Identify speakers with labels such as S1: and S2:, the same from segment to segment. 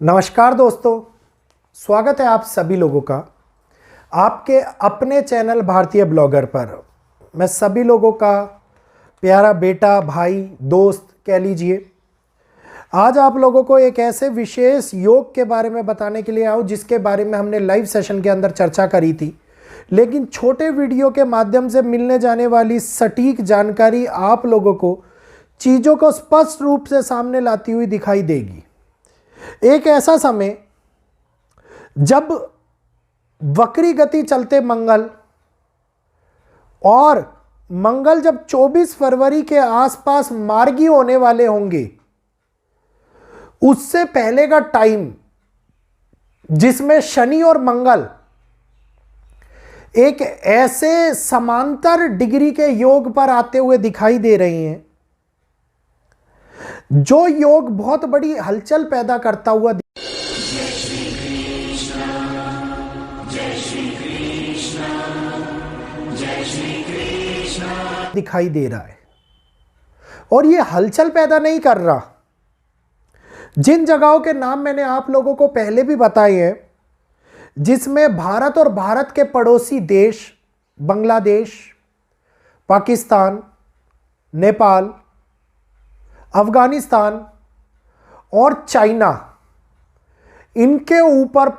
S1: नमस्कार दोस्तों, स्वागत है आप सभी लोगों का आपके अपने चैनल भारतीय ब्लॉगर पर। मैं सभी लोगों का प्यारा बेटा, भाई, दोस्त कह लीजिए। आज आप लोगों को एक ऐसे विशेष योग के बारे में बताने के लिए आऊँ जिसके बारे में हमने लाइव सेशन के अंदर चर्चा करी थी, लेकिन छोटे वीडियो के माध्यम से मिलने जाने वाली सटीक जानकारी आप लोगों को चीज़ों को स्पष्ट रूप से सामने लाती हुई दिखाई देगी। एक ऐसा समय जब वक्री गति चलते मंगल और मंगल जब 24 फरवरी के आसपास मार्गी होने वाले होंगे, उससे पहले का टाइम जिसमें शनि और मंगल एक ऐसे समांतर डिग्री के योग पर आते हुए दिखाई दे रहे हैं, जो योग बहुत बड़ी हलचल पैदा करता हुआ दिखाई दे रहा है। और ये हलचल पैदा नहीं कर रहा। जिन जगहों के नाम मैंने आप लोगों को पहले भी बताए हैं, जिसमें भारत और भारत के पड़ोसी देश बांग्लादेश, पाकिस्तान, नेपाल, अफगानिस्तान और चाइना, इनके ऊपर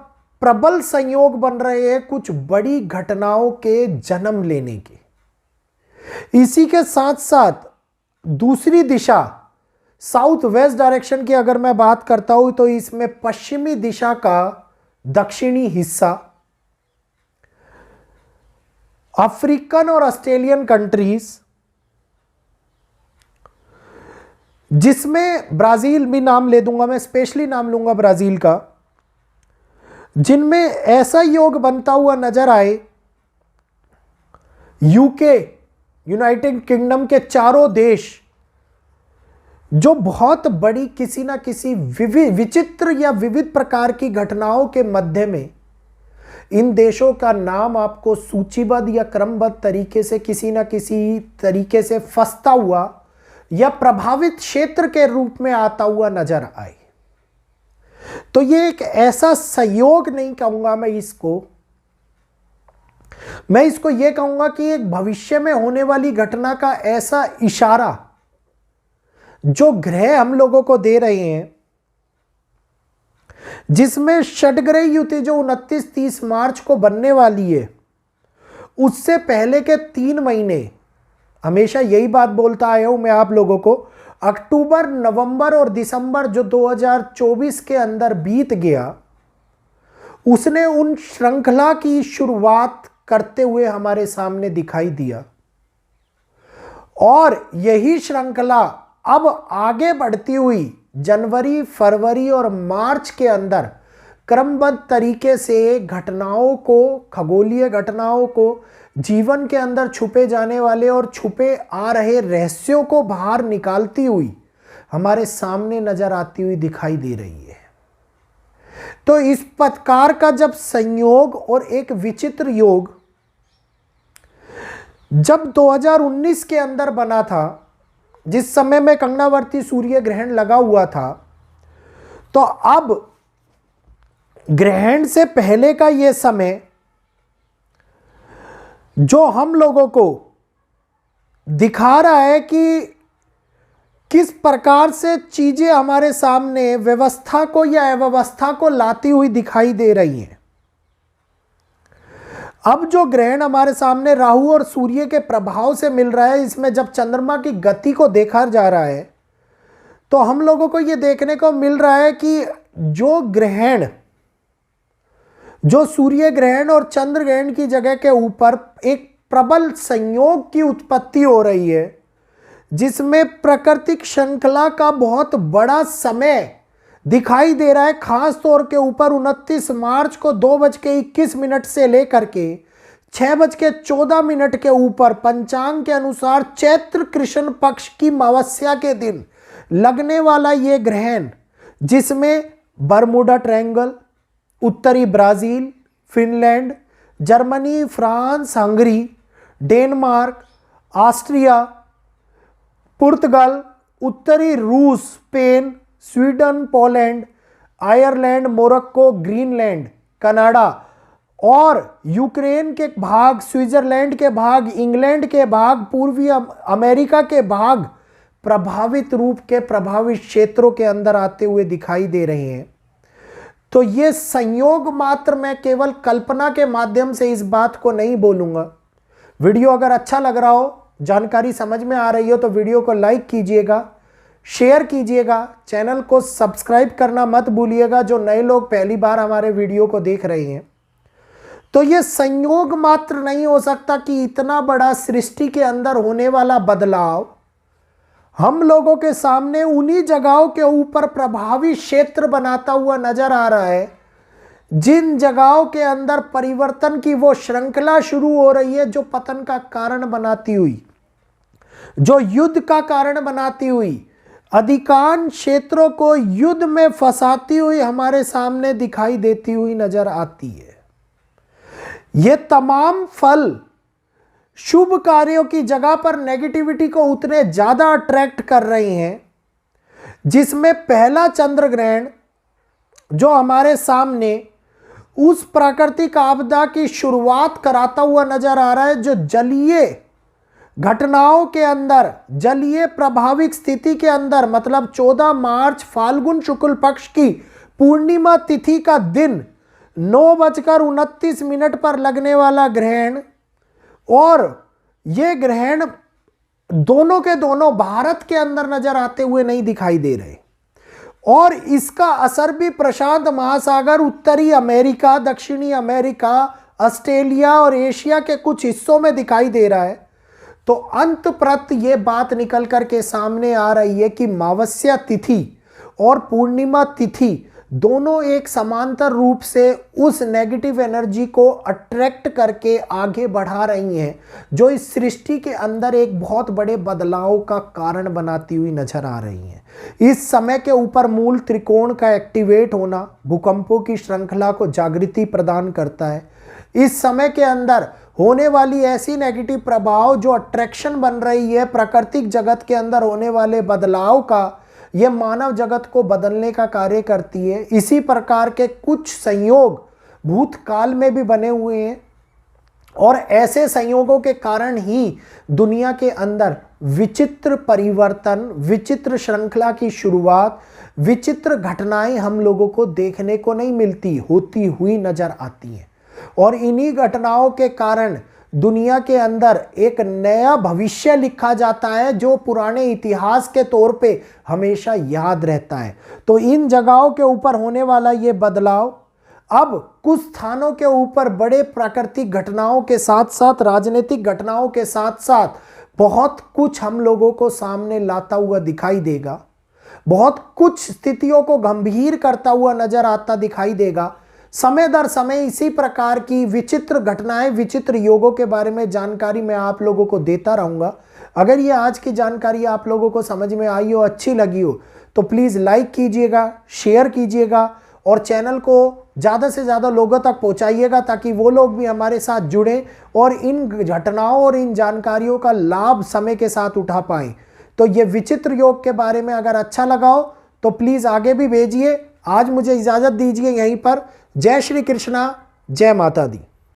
S1: प्रबल संयोग बन रहे हैं कुछ बड़ी घटनाओं के जन्म लेने के। इसी के साथ साथ दूसरी दिशा साउथ वेस्ट डायरेक्शन की अगर मैं बात करता हूं, तो इसमें पश्चिमी दिशा का दक्षिणी हिस्सा, अफ्रीकन और ऑस्ट्रेलियन कंट्रीज, जिसमें ब्राजील भी नाम ले दूंगा, मैं स्पेशली नाम लूंगा ब्राजील का, जिनमें ऐसा योग बनता हुआ नजर आए। यूके, यूनाइटेड किंगडम के चारों देश जो बहुत बड़ी किसी ना किसी विचित्र या विविध प्रकार की घटनाओं के मध्य में, इन देशों का नाम आपको सूचीबद्ध या क्रमबद्ध तरीके से किसी ना किसी तरीके से फंसता हुआ या प्रभावित क्षेत्र के रूप में आता हुआ नजर आए। तो ये एक ऐसा संयोग नहीं कहूंगा मैं इसको ये कहूंगा कि एक भविष्य में होने वाली घटना का ऐसा इशारा जो ग्रह हम लोगों को दे रहे हैं, जिसमें षटग्रह युति जो 29-30 मार्च को बनने वाली है, उससे पहले के 3 महीने, हमेशा यही बात बोलता आया हूं मैं आप लोगों को, अक्टूबर, नवंबर और दिसंबर जो 2024 के अंदर बीत गया, उसने उन श्रृंखला की शुरुआत करते हुए हमारे सामने दिखाई दिया। और यही श्रृंखला अब आगे बढ़ती हुई जनवरी, फरवरी और मार्च के अंदर क्रमबद्ध तरीके से घटनाओं को, खगोलीय घटनाओं को, जीवन के अंदर छुपे जाने वाले और छुपे आ रहे रहस्यों को बाहर निकालती हुई हमारे सामने नजर आती हुई दिखाई दे रही है। तो इस प्रकार का जब संयोग और एक विचित्र योग जब 2019 के अंदर बना था, जिस समय में कंगनावर्ती सूर्य ग्रहण लगा हुआ था, तो अब ग्रहण से पहले का यह समय जो हम लोगों को दिखा रहा है कि किस प्रकार से चीजें हमारे सामने व्यवस्था को या अव्यवस्था को लाती हुई दिखाई दे रही हैं। अब जो ग्रहण हमारे सामने राहु और सूर्य के प्रभाव से मिल रहा है, इसमें जब चंद्रमा की गति को देखा जा रहा है, तो हम लोगों को यह देखने को मिल रहा है कि जो ग्रहण, जो सूर्य ग्रहण और चंद्र ग्रहण की जगह के ऊपर एक प्रबल संयोग की उत्पत्ति हो रही है, जिसमें प्राकृतिक श्रृंखला का बहुत बड़ा समय दिखाई दे रहा है। खास तौर के ऊपर 29 मार्च को 2:21 से लेकर के 6:14 के ऊपर पंचांग के अनुसार चैत्र कृष्ण पक्ष की अमावस्या के दिन लगने वाला ये ग्रहण, जिसमें बरमूडा ट्रायंगल, उत्तरी Brazil, Finland, Germany, France, Hungary, Denmark, Austria, पुर्तगाल, उत्तरी रूस, Spain, Sweden, Poland, Ireland, Morocco, Greenland, Canada और यूक्रेन के भाग, स्विट्जरलैंड के भाग, इंग्लैंड के भाग, पूर्वी अमेरिका के भाग प्रभावित प्रभावित क्षेत्रों के अंदर आते हुए दिखाई दे रहे हैं। तो ये संयोग मात्र, मैं केवल कल्पना के माध्यम से इस बात को नहीं बोलूंगा। वीडियो अगर अच्छा लग रहा हो, जानकारी समझ में आ रही हो, तो वीडियो को लाइक कीजिएगा, शेयर कीजिएगा, चैनल को सब्सक्राइब करना मत भूलिएगा जो नए लोग पहली बार हमारे वीडियो को देख रहे हैं। तो ये संयोग मात्र नहीं हो सकता कि इतना बड़ा सृष्टि के अंदर होने वाला बदलाव हम लोगों के सामने उन्हीं जगहों के ऊपर प्रभावी क्षेत्र बनाता हुआ नजर आ रहा है, जिन जगहों के अंदर परिवर्तन की वो श्रृंखला शुरू हो रही है जो पतन का कारण बनाती हुई, जो युद्ध का कारण बनाती हुई, अधिकांश क्षेत्रों को युद्ध में फंसाती हुई हमारे सामने दिखाई देती हुई नजर आती है। ये तमाम फल शुभ कार्यों की जगह पर नेगेटिविटी को उतने ज्यादा अट्रैक्ट कर रहे हैं, जिसमें पहला चंद्र ग्रहण जो हमारे सामने उस प्राकृतिक आपदा की शुरुआत कराता हुआ नजर आ रहा है, जो जलीय घटनाओं के अंदर, जलीय प्रभाविक स्थिति के अंदर, मतलब 14 मार्च फाल्गुन शुक्ल पक्ष की पूर्णिमा तिथि का दिन 9:29 पर लगने वाला ग्रहण, और ये ग्रहण दोनों के दोनों भारत के अंदर नजर आते हुए नहीं दिखाई दे रहे, और इसका असर भी प्रशांत महासागर, उत्तरी अमेरिका, दक्षिणी अमेरिका, ऑस्ट्रेलिया और एशिया के कुछ हिस्सों में दिखाई दे रहा है। तो अंत प्रत ये बात निकल कर के सामने आ रही है कि मावस्या तिथि और पूर्णिमा तिथि दोनों एक समांतर रूप से उस नेगेटिव एनर्जी को अट्रैक्ट करके आगे बढ़ा रही हैं, जो इस सृष्टि के अंदर एक बहुत बड़े बदलाव का कारण बनाती हुई नजर आ रही हैं। इस समय के ऊपर मूल त्रिकोण का एक्टिवेट होना भूकंपों की श्रृंखला को जागृति प्रदान करता है। इस समय के अंदर होने वाली ऐसी नेगेटिव प्रभाव जो अट्रैक्शन बन रही है प्राकृतिक जगत के अंदर होने वाले बदलाव का, ये मानव जगत को बदलने का कार्य करती है। इसी प्रकार के कुछ संयोग भूतकाल में भी बने हुए हैं, और ऐसे संयोगों के कारण ही दुनिया के अंदर विचित्र परिवर्तन, विचित्र श्रृंखला की शुरुआत, विचित्र घटनाएं हम लोगों को देखने को नहीं मिलती, होती हुई नजर आती हैं। और इन्हीं घटनाओं के कारण दुनिया के अंदर एक नया भविष्य लिखा जाता है, जो पुराने इतिहास के तौर पे हमेशा याद रहता है। तो इन जगहों के ऊपर होने वाला ये बदलाव अब कुछ स्थानों के ऊपर बड़े प्राकृतिक घटनाओं के साथ साथ, राजनीतिक घटनाओं के साथ साथ बहुत कुछ हम लोगों को सामने लाता हुआ दिखाई देगा, बहुत कुछ स्थितियों को गंभीर करता हुआ नजर आता दिखाई देगा। समय दर समय इसी प्रकार की विचित्र घटनाएं, विचित्र योगों के बारे में जानकारी मैं आप लोगों को देता रहूंगा। अगर ये आज की जानकारी आप लोगों को समझ में आई हो, अच्छी लगी हो, तो प्लीज़ लाइक कीजिएगा, शेयर कीजिएगा और चैनल को ज़्यादा से ज़्यादा लोगों तक पहुंचाइएगा, ताकि वो लोग भी हमारे साथ जुड़ें और इन घटनाओं और इन जानकारियों का लाभ समय के साथ उठा पाएँ। तो ये विचित्र योग के बारे में अगर अच्छा लगा हो तो प्लीज़ आगे भी भेजिए। आज मुझे इजाज़त दीजिए यहीं पर। जय श्री कृष्णा, जय माता दी।